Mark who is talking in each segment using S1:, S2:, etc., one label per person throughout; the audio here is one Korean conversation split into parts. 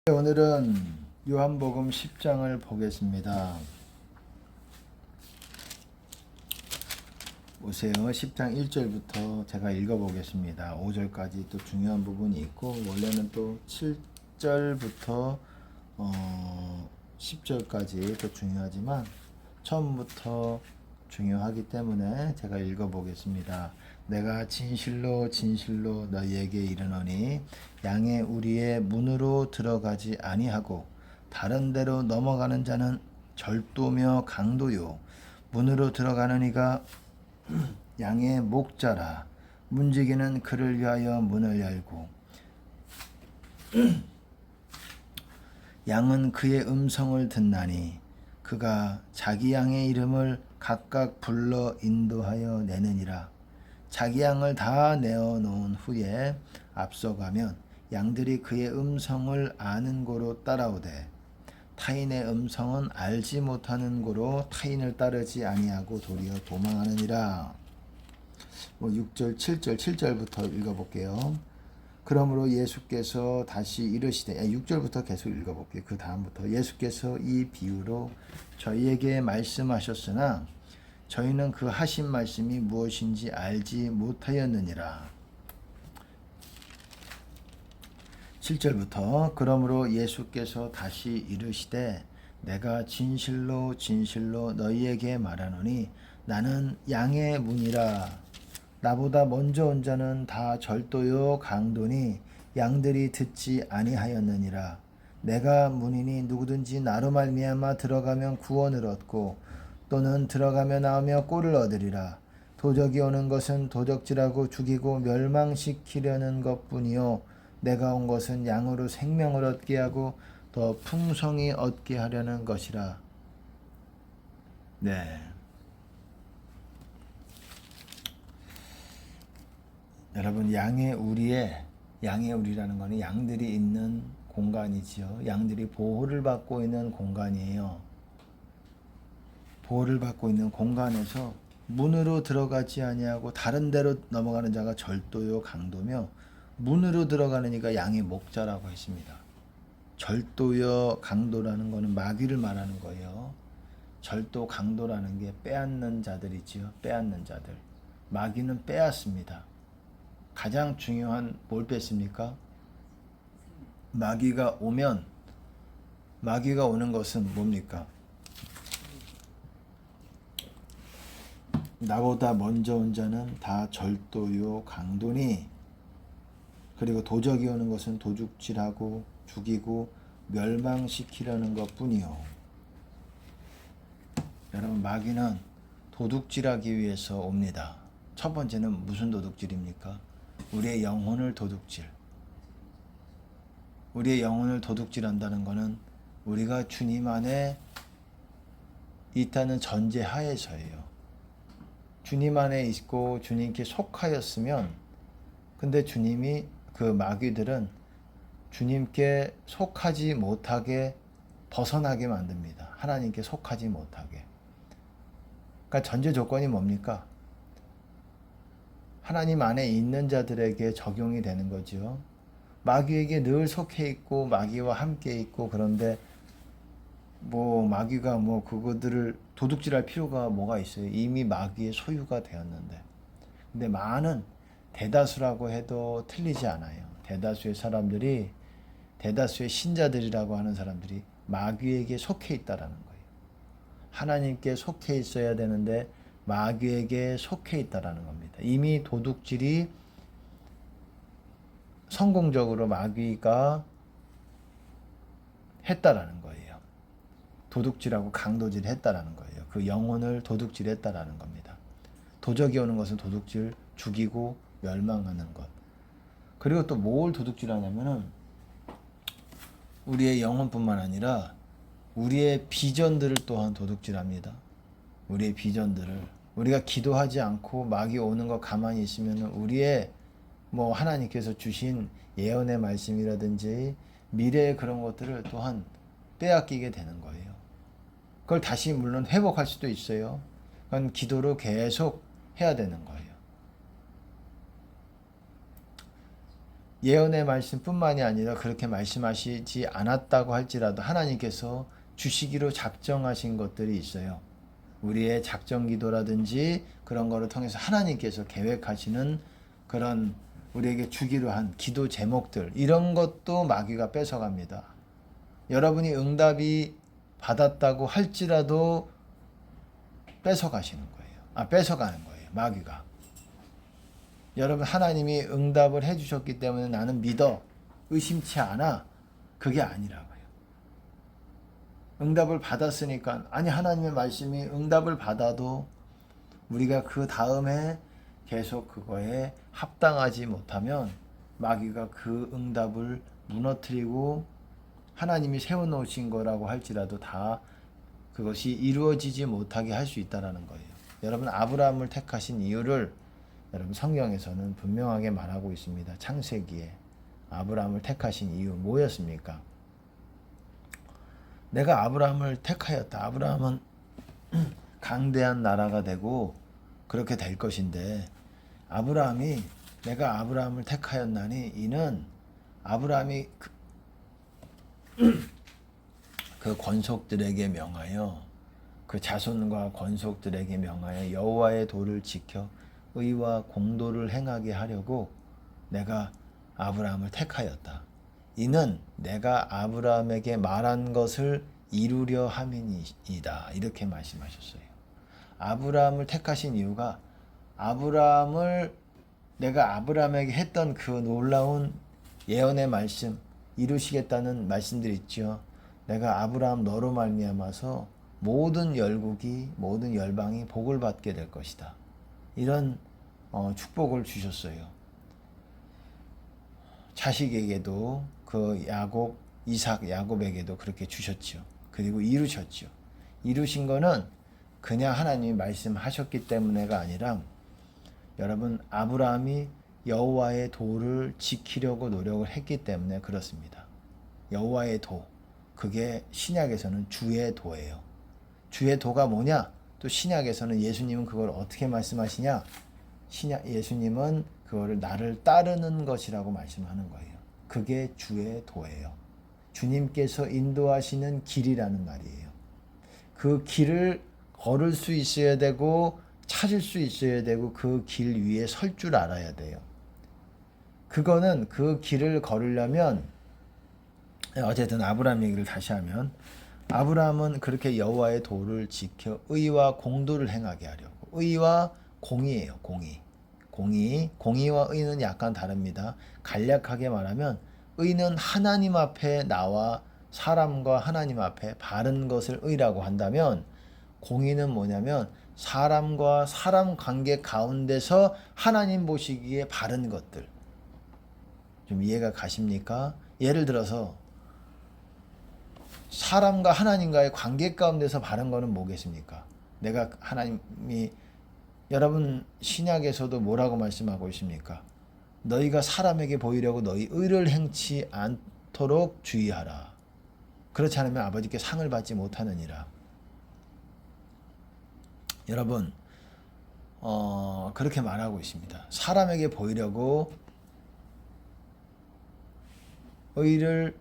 S1: 오늘은 요한복음 10장을 보겠습니다. 보세요. 10장 1절부터 제가 읽어보겠습니다. 5절까지 또 중요한 부분이 있고, 원래는 또 7절부터 10절까지 또 중요하지만 처음부터 중요하기 때문에 제가 읽어보겠습니다. 내가 진실로 진실로 너희에게 이르노니 양의 우리의 문으로 들어가지 아니하고 다른 데로 넘어가는 자는 절도며 강도요 문으로 들어가는 이가 양의 목자라. 문지기는 그를 위하여 문을 열고 양은 그의 음성을 듣나니 그가 자기 양의 이름을 각각 불러 인도하여 내느니라. 자기 양을 다 내어 놓은 후에 앞서가면 양들이 그의 음성을 아는 고로 따라오되 타인의 음성은 알지 못하는 고로 타인을 따르지 아니하고 도리어 도망하느니라. 6절, 7절부터 읽어볼게요. 그러므로 예수께서 다시 이르시되 6절부터 계속 읽어볼게요. 그 다음부터 예수께서 이 비유로 저희에게 말씀하셨으나 저희는 그 하신 말씀이 무엇인지 알지 못하였느니라. 7절부터 그러므로 예수께서 다시 이르시되 내가 진실로 진실로 너희에게 말하노니 나는 양의 문이라. 나보다 먼저 온 자는 다 절도요 강도니 양들이 듣지 아니하였느니라. 내가 문이니 누구든지 나로 말미암아 들어가면 구원을 얻고 또는 들어가며 나오며 꼴을 얻으리라. 도적이 오는 것은 도적질하고 죽이고 멸망시키려는 것뿐이요 내가 온 것은 양으로 생명을 얻게 하고 더 풍성히 얻게 하려는 것이라. 네. 여러분, 양의 우리라는 것은 양들이 있는 공간이지요. 양들이 보호를 받고 있는 공간이에요. 보호를 받고 있는 공간에서 문으로 들어가지 아니하고 다른 데로 넘어가는 자가 절도요 강도며 문으로 들어가는 이가 양의 목자라고 했습니다. 절도요 강도라는 것은 마귀를 말하는 거예요. 절도 강도라는 게 빼앗는 자들이지요. 빼앗는 자들. 마귀는 빼앗습니다. 가장 중요한 뭘 뺐습니까? 마귀가 오는 것은 뭡니까? 나보다 먼저 온 자는 다 절도요 강도니 그리고 도적이 오는 것은 도둑질하고 죽이고 멸망시키려는 것뿐이요. 여러분, 마귀는 도둑질하기 위해서 옵니다. 첫 번째는 무슨 도둑질입니까? 우리의 영혼을 도둑질. 우리의 영혼을 도둑질한다는 것은 우리가 주님 안에 있다는 전제 하에서예요. 주님 안에 있고 주님께 속하였으면, 근데 주님이 그 마귀들은 주님께 속하지 못하게 벗어나게 만듭니다. 하나님께 속하지 못하게. 그러니까 전제 조건이 뭡니까? 하나님 안에 있는 자들에게 적용이 되는 거죠. 마귀에게 늘 속해 있고 마귀와 함께 있고 그런데 마귀가 그거들을 도둑질할 필요가 뭐가 있어요? 이미 마귀의 소유가 되었는데. 근데 많은 대다수라고 해도 틀리지 않아요. 대다수의 신자들이라고 하는 사람들이 마귀에게 속해 있다라는 거예요. 하나님께 속해 있어야 되는데 마귀에게 속해 있다라는 겁니다. 이미 도둑질이 성공적으로 마귀가 했다라는 거예요. 도둑질하고 강도질 했다라는 거예요. 그 영혼을 도둑질했다라는 겁니다. 도적이 오는 것은 도둑질, 죽이고 멸망하는 것. 그리고 또 뭘 도둑질하냐면은 우리의 영혼뿐만 아니라 우리의 비전들을 또한 도둑질합니다. 우리의 비전들을 우리가 기도하지 않고 마귀 오는 거 가만히 있으면 우리의 하나님께서 주신 예언의 말씀이라든지 미래의 그런 것들을 또한 빼앗기게 되는 거예요. 그걸 다시 물론 회복할 수도 있어요. 그건 기도로 계속 해야 되는 거예요. 예언의 말씀뿐만이 아니라 그렇게 말씀하시지 않았다고 할지라도 하나님께서 주시기로 작정하신 것들이 있어요. 우리의 작정 기도라든지 그런 거를 통해서 하나님께서 계획하시는 그런 우리에게 주기로 한 기도 제목들, 이런 것도 마귀가 뺏어갑니다. 여러분이 응답이 받았다고 할지라도 뺏어가시는 거예요. 뺏어가는 거예요. 마귀가. 여러분, 하나님이 응답을 해주셨기 때문에 나는 믿어, 의심치 않아, 그게 아니라고요. 응답을 받았으니까, 아니 하나님의 말씀이 응답을 받아도 우리가 그 다음에 계속 그거에 합당하지 못하면 마귀가 그 응답을 무너뜨리고 하나님이 세워놓으신 거라고 할지라도 다 그것이 이루어지지 못하게 할 수 있다는 거예요. 여러분, 아브라함을 택하신 이유를 여러분 성경에서는 분명하게 말하고 있습니다. 창세기에 아브라함을 택하신 이유 뭐였습니까? 내가 아브라함을 택하였다. 아브라함은 강대한 나라가 되고 그렇게 될 것인데, 아브라함이 내가 아브라함을 택하였나니 이는 아브라함이 그 권속들에게 명하여, 그 자손과 권속들에게 명하여 여호와의 도를 지켜 의와 공도를 행하게 하려고 내가 아브라함을 택하였다. 이는 내가 아브라함에게 말한 것을 이루려 함이니이다. 이렇게 말씀하셨어요. 아브라함을 택하신 이유가 내가 아브라함에게 했던 그 놀라운 예언의 말씀, 이루시겠다는 말씀들 있죠. 내가 아브라함 너로 말미암아서 모든 열국이, 모든 열방이 복을 받게 될 것이다. 이런 축복을 주셨어요. 자식에게도 그 야곱에게도 그렇게 주셨죠. 그리고 이루셨죠. 이루신 거는 그냥 하나님이 말씀하셨기 때문에가 아니라, 여러분, 아브라함이 여호와의 도를 지키려고 노력을 했기 때문에 그렇습니다. 여호와의 도, 그게 신약에서는 주의 도예요. 주의 도가 뭐냐? 또 신약에서는 예수님은 그걸 어떻게 말씀하시냐? 예수님은 그거를 나를 따르는 것이라고 말씀하는 거예요. 그게 주의 도예요. 주님께서 인도하시는 길이라는 말이에요. 그 길을 걸을 수 있어야 되고 찾을 수 있어야 되고 그 길 위에 설 줄 알아야 돼요. 그거는 그 길을 걸으려면, 어쨌든 아브라함 얘기를 다시 하면, 아브라함은 그렇게 여호와의 도를 지켜 의와 공도를 행하게 하려고. 의와 공의예요. 공의와 의는 약간 다릅니다. 간략하게 말하면 의는 하나님 앞에 나와 사람과 하나님 앞에 바른 것을 의라고 한다면, 공의는 뭐냐면 사람과 사람 관계 가운데서 하나님 보시기에 바른 것들. 좀 이해가 가십니까? 예를 들어서 사람과 하나님과의 관계 가운데서 바른 거는 뭐겠습니까? 내가 하나님이, 여러분 신약에서도 뭐라고 말씀하고 있습니까? 너희가 사람에게 보이려고 너희 의를 행치 않도록 주의하라. 그렇지 않으면 아버지께 상을 받지 못하느니라. 여러분, 그렇게 말하고 있습니다. 사람에게 보이려고 의를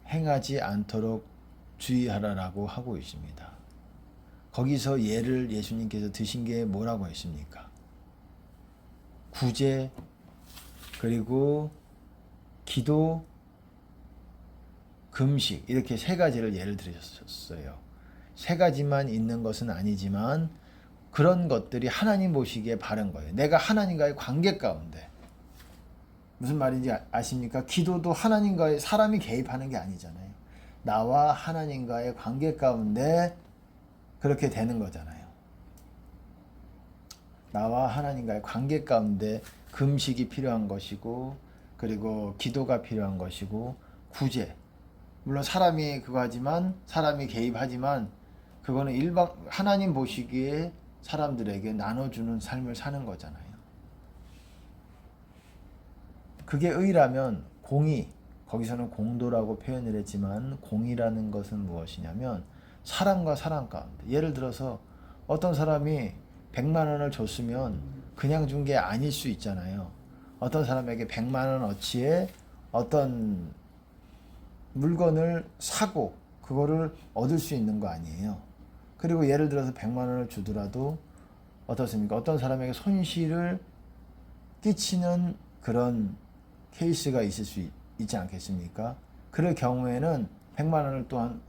S1: 행하지 않도록 주의하라라고 하고 있습니다. 거기서 예를 예수님께서 드신 게 뭐라고 했습니까? 구제, 그리고 기도, 금식, 이렇게 세 가지를 예를 들으셨어요. 세 가지만 있는 것은 아니지만 그런 것들이 하나님 보시기에 바른 거예요. 내가 하나님과의 관계 가운데. 무슨 말인지 아십니까? 기도도 하나님과의, 사람이 개입하는 게 아니잖아요. 나와 하나님과의 관계 가운데 그렇게 되는 거잖아요. 나와 하나님과의 관계 가운데 금식이 필요한 것이고, 그리고 기도가 필요한 것이고, 구제. 물론 사람이 그거 하지만, 사람이 개입하지만 그거는 하나님 보시기에 사람들에게 나눠주는 삶을 사는 거잖아요. 그게 의라면 공의, 거기서는 공도라고 표현을 했지만 공의라는 것은 무엇이냐면 사람과 사람 가운데, 예를 들어서 어떤 사람이 100만 원을 줬으면 그냥 준 게 아닐 수 있잖아요. 어떤 사람에게 100만 원어치의 어떤 물건을 사고 그거를 얻을 수 있는 거 아니에요. 그리고 예를 들어서 100만 원을 주더라도 어떻습니까? 어떤 사람에게 손실을 끼치는 그런 케이스가 있을 수 있지 않겠습니까? 그럴 경우에는 100만 원을 또한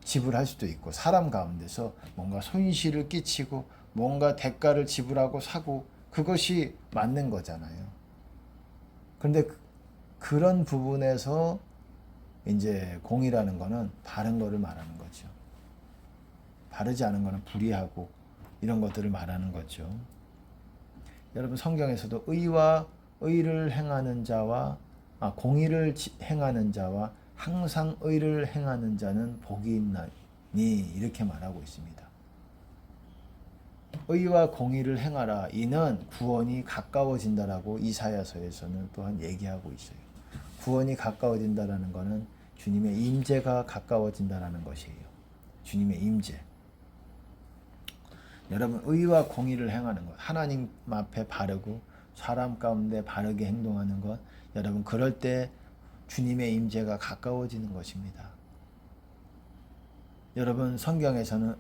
S1: 지불할 수도 있고, 사람 가운데서 뭔가 손실을 끼치고 뭔가 대가를 지불하고 사고, 그것이 맞는 거잖아요. 그런데 그런 부분에서 이제 공이라는 거는 바른 거를 말하는 거죠. 바르지 않은 거는 불의하고 이런 것들을 말하는 거죠. 여러분, 성경에서도 의와 의를 행하는 자와 공의를 행하는 자와 항상 의를 행하는 자는 복이 있나니 이렇게 말하고 있습니다. 의와 공의를 행하라, 이는 구원이 가까워진다라고 이사야서에서는 또한 얘기하고 있어요. 구원이 가까워진다라는 것은 주님의 임재가 가까워진다라는 것이에요. 주님의 임재. 여러분, 의와 공의를 행하는 것, 하나님 앞에 바르고 사람 가운데 바르게 행동하는 것, 여러분, 그럴 때 주님의 임재가 가까워지는 것입니다. 여러분, 성경에서는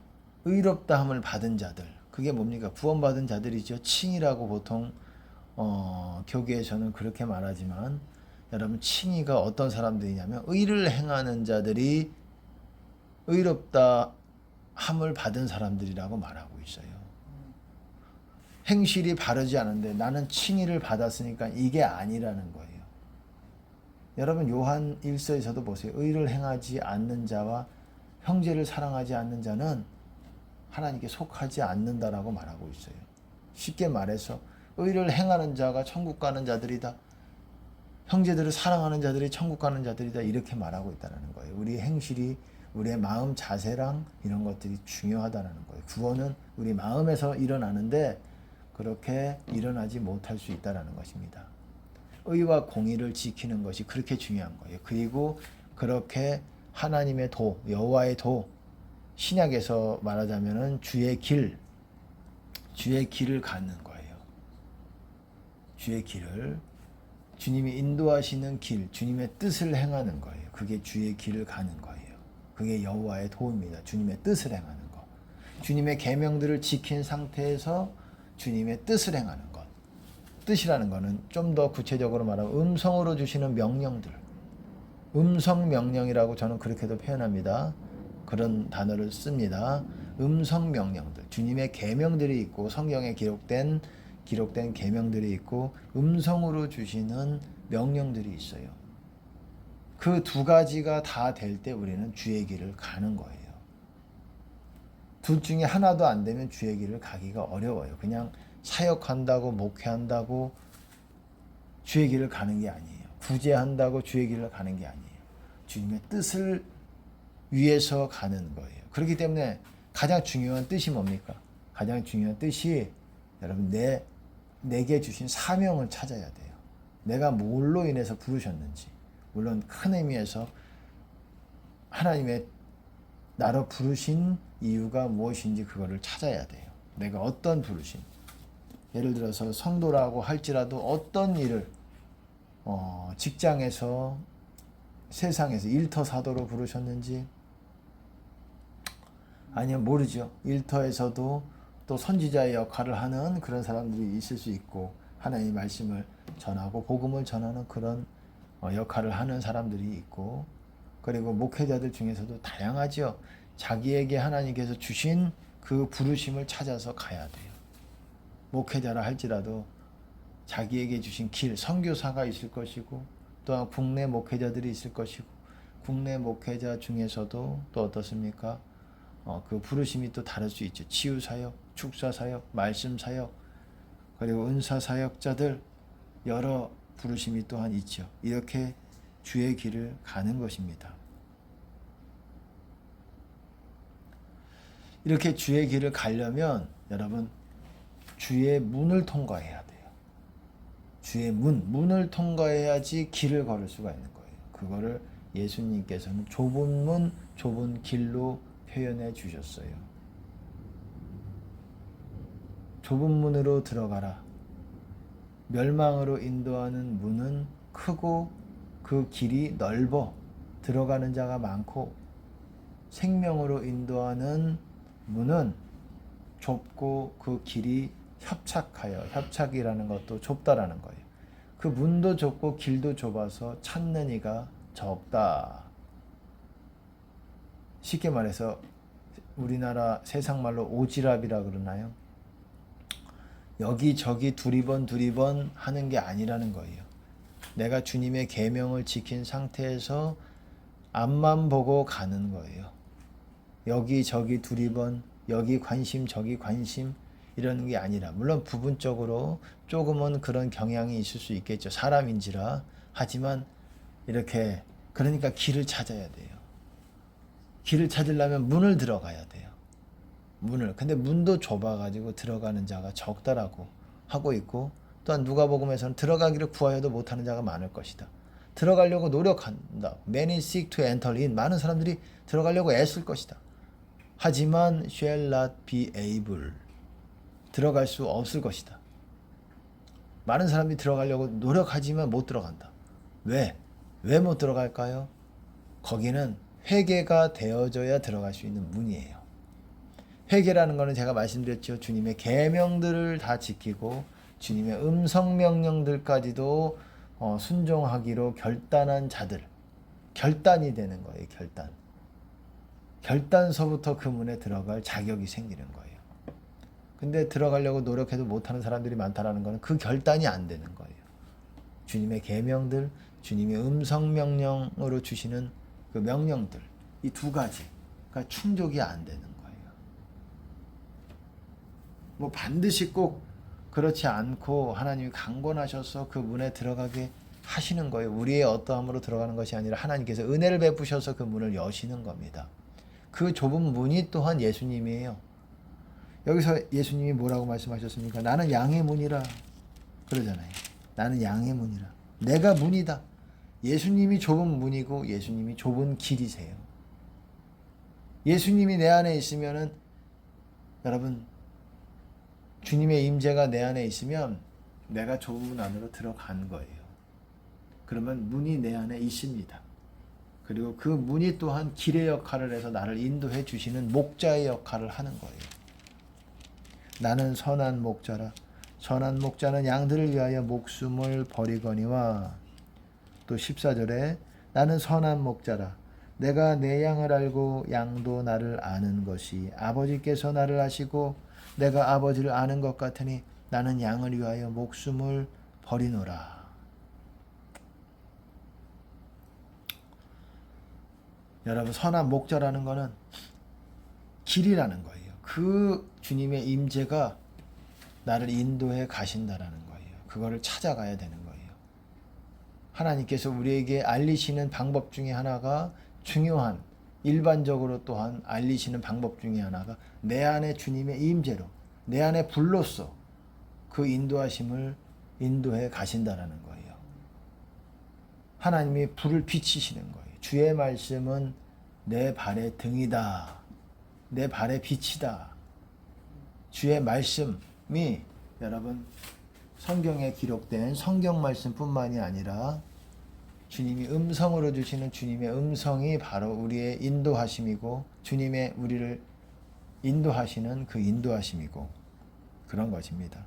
S1: 의롭다함을 받은 자들, 그게 뭡니까? 구원받은 자들이죠. 칭의라고 보통 교계에서는 그렇게 말하지만, 여러분, 칭의가 어떤 사람들이냐면 의를 행하는 자들이 의롭다함을 받은 사람들이라고 말하고 있어요. 행실이 바르지 않은데 나는 칭의를 받았으니까 이게 아니라는 거예요. 여러분, 요한 1서에서도 보세요. 의를 행하지 않는 자와 형제를 사랑하지 않는 자는 하나님께 속하지 않는다라고 말하고 있어요. 쉽게 말해서 의를 행하는 자가 천국 가는 자들이다. 형제들을 사랑하는 자들이 천국 가는 자들이다. 이렇게 말하고 있다는 거예요. 우리의 행실이, 우리의 마음 자세랑 이런 것들이 중요하다는 거예요. 구원은 우리 마음에서 일어나는데 그렇게 일어나지 못할 수 있다는 것입니다. 의와 공의를 지키는 것이 그렇게 중요한 거예요. 그리고 그렇게 하나님의 도, 여호와의 도, 신약에서 말하자면은 주의 길을 가는 거예요. 주의 길을, 주님이 인도하시는 길, 주님의 뜻을 행하는 거예요. 그게 주의 길을 가는 거예요. 그게 여호와의 도입니다. 주님의 뜻을 행하는 것. 주님의 계명들을 지킨 상태에서 주님의 뜻을 행하는 것. 뜻이라는 것은 좀 더 구체적으로 말하면 음성으로 주시는 명령들, 음성 명령이라고 저는 그렇게도 표현합니다. 그런 단어를 씁니다. 음성 명령들, 주님의 계명들이 있고 성경에 기록된 계명들이 있고 음성으로 주시는 명령들이 있어요. 그 두 가지가 다 될 때 우리는 주의 길을 가는 거예요. 둘 중에 하나도 안 되면 주의 길을 가기가 어려워요. 그냥 사역한다고 목회한다고 주의 길을 가는 게 아니에요. 구제한다고 주의 길을 가는 게 아니에요. 주님의 뜻을 위해서 가는 거예요. 그렇기 때문에 가장 중요한 뜻이 뭡니까? 가장 중요한 뜻이 여러분 내게 주신 사명을 찾아야 돼요. 내가 뭘로 인해서 부르셨는지, 물론 큰 의미에서 하나님의 나로 부르신 이유가 무엇인지 그거를 찾아야 돼요. 내가 어떤 부르심, 예를 들어서 성도라고 할지라도 어떤 일을 직장에서 세상에서 일터사도로 부르셨는지, 아니면 모르죠. 일터에서도 또 선지자의 역할을 하는 그런 사람들이 있을 수 있고, 하나님의 말씀을 전하고 복음을 전하는 그런 역할을 하는 사람들이 있고, 그리고 목회자들 중에서도 다양하죠. 자기에게 하나님께서 주신 그 부르심을 찾아서 가야 돼요. 목회자라 할지라도 자기에게 주신 길, 선교사가 있을 것이고, 또한 국내 목회자들이 있을 것이고, 국내 목회자 중에서도 또 어떻습니까? 그 부르심이 또 다를 수 있죠. 치유사역, 축사사역, 말씀사역, 그리고 은사사역자들 여러 부르심이 또한 있죠. 이렇게 주의 길을 가는 것입니다. 이렇게 주의 길을 가려면 여러분 주의 문을 통과해야 돼요. 주의 문을 통과해야지 길을 걸을 수가 있는 거예요. 그거를 예수님께서는 좁은 문, 좁은 길로 표현해 주셨어요. 좁은 문으로 들어가라. 멸망으로 인도하는 문은 크고 그 길이 넓어 들어가는 자가 많고, 생명으로 인도하는 문은 좁고 그 길이 협착하여, 협착이라는 것도 좁다라는 거예요. 그 문도 좁고 길도 좁아서 찾는 이가 적다. 쉽게 말해서 우리나라 세상 말로 오지랖이라 그러나요? 여기저기 두리번 하는 게 아니라는 거예요. 내가 주님의 계명을 지킨 상태에서 앞만 보고 가는 거예요. 여기저기 두리번, 여기 관심 저기 관심 이러는 게 아니라, 물론 부분적으로 조금은 그런 경향이 있을 수 있겠죠. 사람인지라. 하지만 이렇게, 그러니까 길을 찾아야 돼요. 길을 찾으려면 문을 들어가야 돼요. 문을. 근데 문도 좁아가지고 들어가는 자가 적다라고 하고 있고, 또한 누가복음에서는 들어가기를 구하여도 못하는 자가 많을 것이다. 들어가려고 노력한다. Many seek to enter in. 많은 사람들이 들어가려고 애쓸 것이다. 하지만 shall not be able. 들어갈 수 없을 것이다. 많은 사람들이 들어가려고 노력하지만 못 들어간다. 왜? 왜 못 들어갈까요? 거기는 회개가 되어져야 들어갈 수 있는 문이에요. 회개라는 것은 제가 말씀드렸죠. 주님의 계명들을 다 지키고 주님의 음성 명령들까지도 순종하기로 결단한 자들. 결단이 되는 거예요. 결단. 결단서부터 그 문에 들어갈 자격이 생기는 거예요. 근데 들어가려고 노력해도 못하는 사람들이 많다라는 것은 그 결단이 안 되는 거예요. 주님의 계명들, 주님의 음성 명령으로 주시는 그 명령들, 이 두 가지가 충족이 안 되는 거예요. 뭐 반드시 꼭 그렇지 않고 하나님이 강권하셔서 그 문에 들어가게 하시는 거예요. 우리의 어떠함으로 들어가는 것이 아니라 하나님께서 은혜를 베푸셔서 그 문을 여시는 겁니다. 그 좁은 문이 또한 예수님이에요. 여기서 예수님이 뭐라고 말씀하셨습니까? 나는 양의 문이라 그러잖아요. 나는 양의 문이라. 내가 문이다. 예수님이 좁은 문이고 예수님이 좁은 길이세요. 예수님이 내 안에 있으면은, 여러분, 주님의 임재가 내 안에 있으면 내가 좁은 문 안으로 들어간 거예요. 그러면 문이 내 안에 있습니다. 그리고 그 문이 또한 길의 역할을 해서 나를 인도해 주시는 목자의 역할을 하는 거예요. 나는 선한 목자라. 선한 목자는 양들을 위하여 목숨을 버리거니와, 또 14절에 나는 선한 목자라. 내가 내 양을 알고 양도 나를 아는 것이 아버지께서 나를 아시고 내가 아버지를 아는 것 같으니 나는 양을 위하여 목숨을 버리노라. 여러분, 선한 목자라는 것은 길이라는 거예요. 그 주님의 임재가 나를 인도해 가신다라는 거예요. 그거를 찾아가야 되는 거예요. 하나님께서 우리에게 알리시는 방법 중에 하나가, 중요한, 일반적으로 또한 알리시는 방법 중에 하나가 내 안에 주님의 임재로, 내 안에 불로써 그 인도하심을 인도해 가신다라는 거예요. 하나님이 불을 비치시는 거예요. 주의 말씀은 내 발의 등이다. 내 발의 빛이다. 주의 말씀이, 여러분, 성경에 기록된 성경 말씀뿐만이 아니라 주님이 음성으로 주시는 주님의 음성이 바로 우리의 인도하심이고, 주님의 우리를 인도하시는 그 인도하심이고, 그런 것입니다.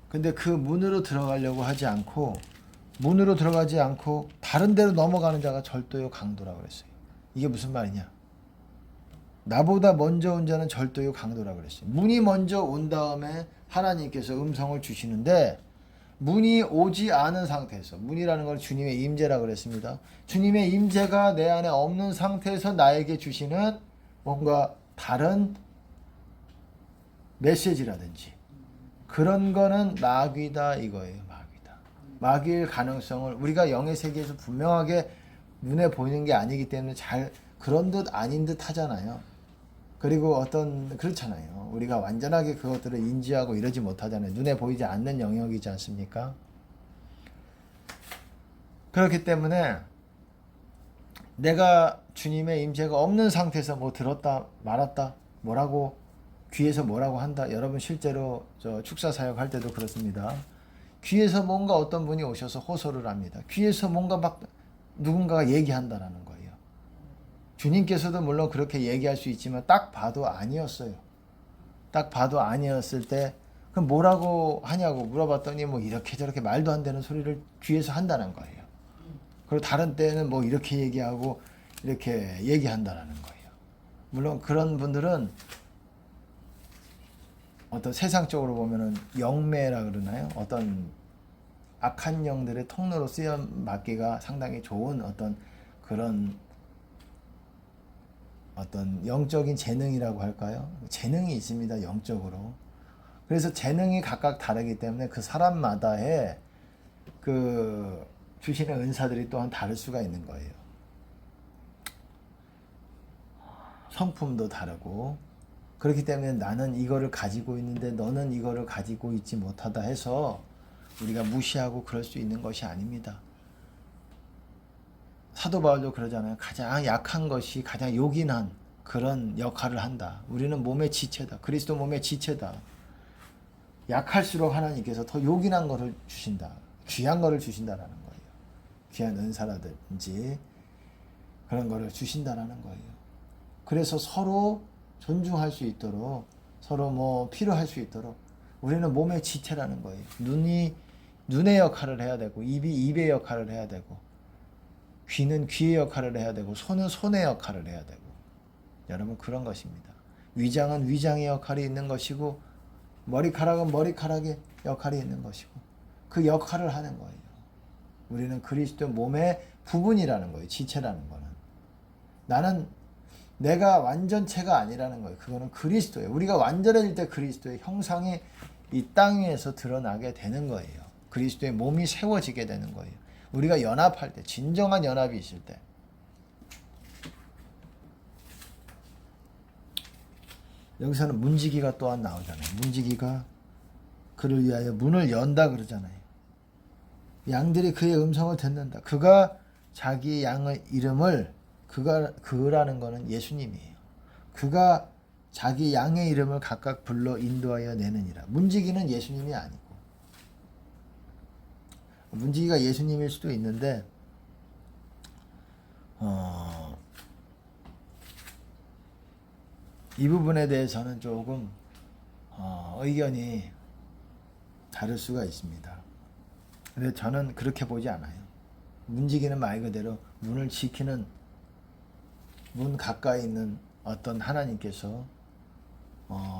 S1: 근데 그 문으로 들어가려고 하지 않고, 문으로 들어가지 않고 다른 데로 넘어가는 자가 절도요 강도라고 그랬어요. 이게 무슨 말이냐? 나보다 먼저 온 자는 절도요 강도라고 그랬어요. 문이 먼저 온 다음에 하나님께서 음성을 주시는데, 문이 오지 않은 상태에서, 문이라는 걸 주님의 임재라고 그랬습니다. 주님의 임재가 내 안에 없는 상태에서 나에게 주시는 뭔가 다른 메시지라든지 그런 거는 마귀다 이거예요. 마귀다. 마귀의 가능성을 우리가 영의 세계에서 분명하게 눈에 보이는 게 아니기 때문에 잘 그런 듯 아닌 듯 하잖아요. 그리고 그렇잖아요. 우리가 완전하게 그것들을 인지하고 이러지 못하잖아요. 눈에 보이지 않는 영역이지 않습니까? 그렇기 때문에 내가 주님의 임재가 없는 상태에서 뭐 들었다 말았다 뭐라고 귀에서 뭐라고 한다. 여러분 실제로 저 축사 사역 할 때도 그렇습니다. 귀에서 뭔가 어떤 분이 오셔서 호소를 합니다. 귀에서 뭔가 막 누군가가 얘기한다라는 거예요. 주님께서도 물론 그렇게 얘기할 수 있지만 딱 봐도 아니었어요. 딱 봐도 아니었을 때 그럼 뭐라고 하냐고 물어봤더니 뭐 이렇게 저렇게 말도 안 되는 소리를 귀에서 한다는 거예요. 그리고 다른 때는 뭐 이렇게 얘기하고 이렇게 얘기한다라는 거예요. 물론 그런 분들은 어떤 세상적으로 보면은 영매라 그러나요? 어떤 악한 영들의 통로로 쓰여 맞기가 상당히 좋은 어떤 그런 어떤 영적인 재능이라고 할까요? 재능이 있습니다. 영적으로. 그래서 재능이 각각 다르기 때문에 그 사람마다의 그 주시는 은사들이 또한 다를 수가 있는 거예요. 성품도 다르고 그렇기 때문에 나는 이거를 가지고 있는데 너는 이거를 가지고 있지 못하다 해서 우리가 무시하고 그럴 수 있는 것이 아닙니다. 사도 바울도 그러잖아요. 가장 약한 것이 가장 요긴한 그런 역할을 한다. 우리는 몸의 지체다. 그리스도 몸의 지체다. 약할수록 하나님께서 더 요긴한 것을 주신다. 귀한 것을 주신다라는 거예요. 귀한 은사라든지 그런 것을 주신다라는 거예요. 그래서 서로 존중할 수 있도록 서로 뭐 필요할 수 있도록 우리는 몸의 지체라는 거예요. 눈이 눈의 역할을 해야 되고 입이 입의 역할을 해야 되고 귀는 귀의 역할을 해야 되고 손은 손의 역할을 해야 되고 여러분 그런 것입니다. 위장은 위장의 역할이 있는 것이고 머리카락은 머리카락의 역할이 있는 것이고 그 역할을 하는 거예요. 우리는 그리스도 몸의 부분이라는 거예요. 지체라는 거는. 나는 내가 완전체가 아니라는 거예요. 그거는 그리스도예요. 우리가 완전해질 때 그리스도의 형상이 이 땅 위에서 드러나게 되는 거예요. 그리스도의 몸이 세워지게 되는 거예요. 우리가 연합할 때, 진정한 연합이 있을 때. 여기서는 문지기가 또한 나오잖아요. 문지기가 그를 위하여 문을 연다 그러잖아요. 양들이 그의 음성을 듣는다. 그가 자기 양의 이름을 그라는 거는 예수님이에요. 그가 자기 양의 이름을 각각 불러 인도하여 내느니라. 문지기는 예수님이 아니고 문지기가 예수님일 수도 있는데 이 부분에 대해서는 조금 의견이 다를 수가 있습니다. 근데 저는 그렇게 보지 않아요. 문지기는 말 그대로 문을 지키는 문 가까이 있는 어떤 하나님께서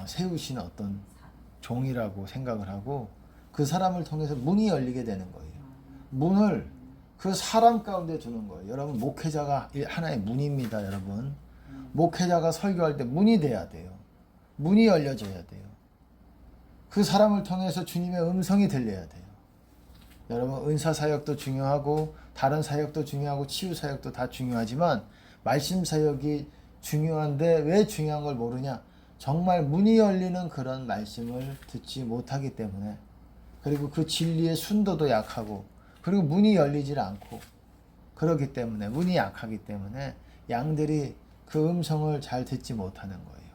S1: 세우신 어떤 종이라고 생각을 하고 그 사람을 통해서 문이 열리게 되는 거예요. 문을 그 사람 가운데 두는 거예요. 여러분 목회자가 하나의 문입니다. 여러분 목회자가 설교할 때 문이 돼야 돼요. 문이 열려져야 돼요. 그 사람을 통해서 주님의 음성이 들려야 돼요. 여러분 은사 사역도 중요하고 다른 사역도 중요하고 치유 사역도 다 중요하지만 말씀 사역이 중요한데 왜 중요한 걸 모르냐? 정말 문이 열리는 그런 말씀을 듣지 못하기 때문에 그리고 그 진리의 순도도 약하고 그리고 문이 열리질 않고 그렇기 때문에 문이 약하기 때문에 양들이 그 음성을 잘 듣지 못하는 거예요.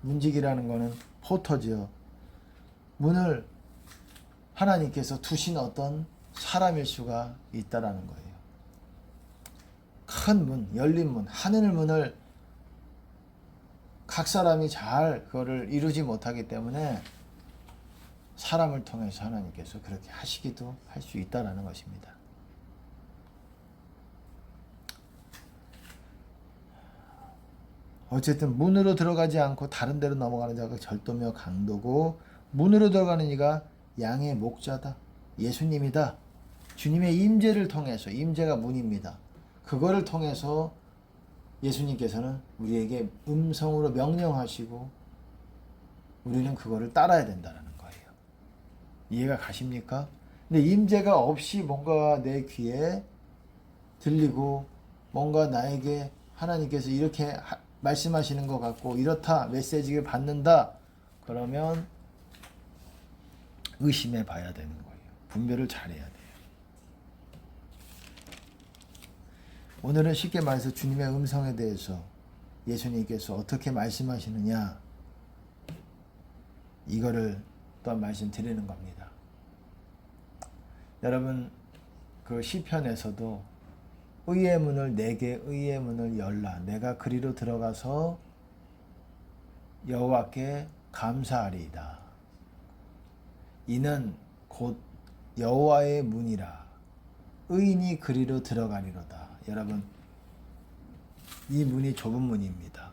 S1: 문지기라는 거는 포터죠. 문을 하나님께서 두신 어떤 사람일 수가 있다라는 거예요. 큰 문, 열린 문, 하늘 문을 각 사람이 잘 그거를 이루지 못하기 때문에 사람을 통해서 하나님께서 그렇게 하시기도 할 수 있다라는 것입니다. 어쨌든 문으로 들어가지 않고 다른 데로 넘어가는 자가 절도며 강도고 문으로 들어가는 이가 양의 목자다. 예수님이다. 주님의 임재를 통해서 임재가 문입니다. 그거를 통해서 예수님께서는 우리에게 음성으로 명령하시고 우리는 그거를 따라야 된다는 거예요. 이해가 가십니까? 근데 임재가 없이 뭔가 내 귀에 들리고 뭔가 나에게 하나님께서 이렇게 말씀하시는 것 같고 이렇다 메시지를 받는다 그러면 의심해 봐야 되는 거예요. 분별을 잘해야 돼요. 오늘은 쉽게 말해서 주님의 음성에 대해서 예수님께서 어떻게 말씀하시느냐, 이거를 또한 말씀드리는 겁니다. 여러분, 그 시편에서도 의의 문을 내게 의의 문을 열라, 내가 그리로 들어가서 여호와께 감사하리이다. 이는 곧 여호와의 문이라, 의인이 그리로 들어가리로다. 여러분, 이 문이 좁은 문입니다.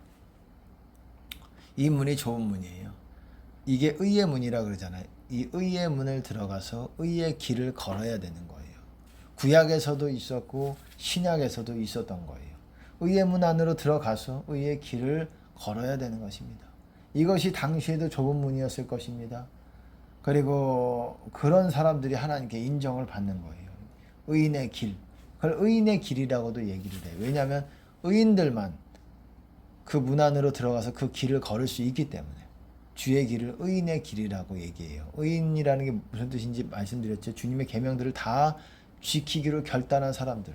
S1: 이 문이 좁은 문이에요. 이게 의의 문이라 그러잖아요. 이 의의 문을 들어가서 의의 길을 걸어야 되는 거예요. 구약에서도 있었고 신약에서도 있었던 거예요. 의의 문 안으로 들어가서 의의 길을 걸어야 되는 것입니다. 이것이 당시에도 좁은 문이었을 것입니다. 그리고 그런 사람들이 하나님께 인정을 받는 거예요. 의인의 길. 그걸 의인의 길이라고도 얘기를 해요. 왜냐하면 의인들만 그 문 안으로 들어가서 그 길을 걸을 수 있기 때문에 주의 길을 의인의 길이라고 얘기해요. 의인이라는 게 무슨 뜻인지 말씀드렸죠. 주님의 계명들을 다 지키기로 결단한 사람들.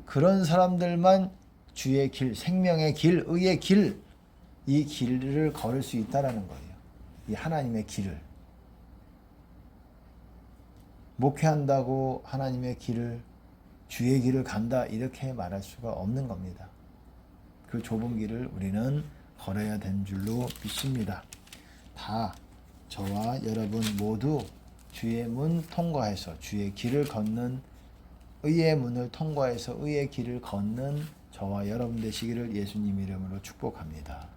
S1: 그런 사람들만 주의 길, 생명의 길, 의의 길, 이 길을 걸을 수 있다라는 거예요. 이 하나님의 길을. 목회한다고 하나님의 길을, 주의 길을 간다, 이렇게 말할 수가 없는 겁니다. 그 좁은 길을 우리는 걸어야 되는 줄로 믿습니다. 다 저와 여러분 모두 주의 문 통과해서 주의 길을 걷는, 의의 문을 통과해서 의의 길을 걷는 저와 여러분 되시기를 예수님 이름으로 축복합니다.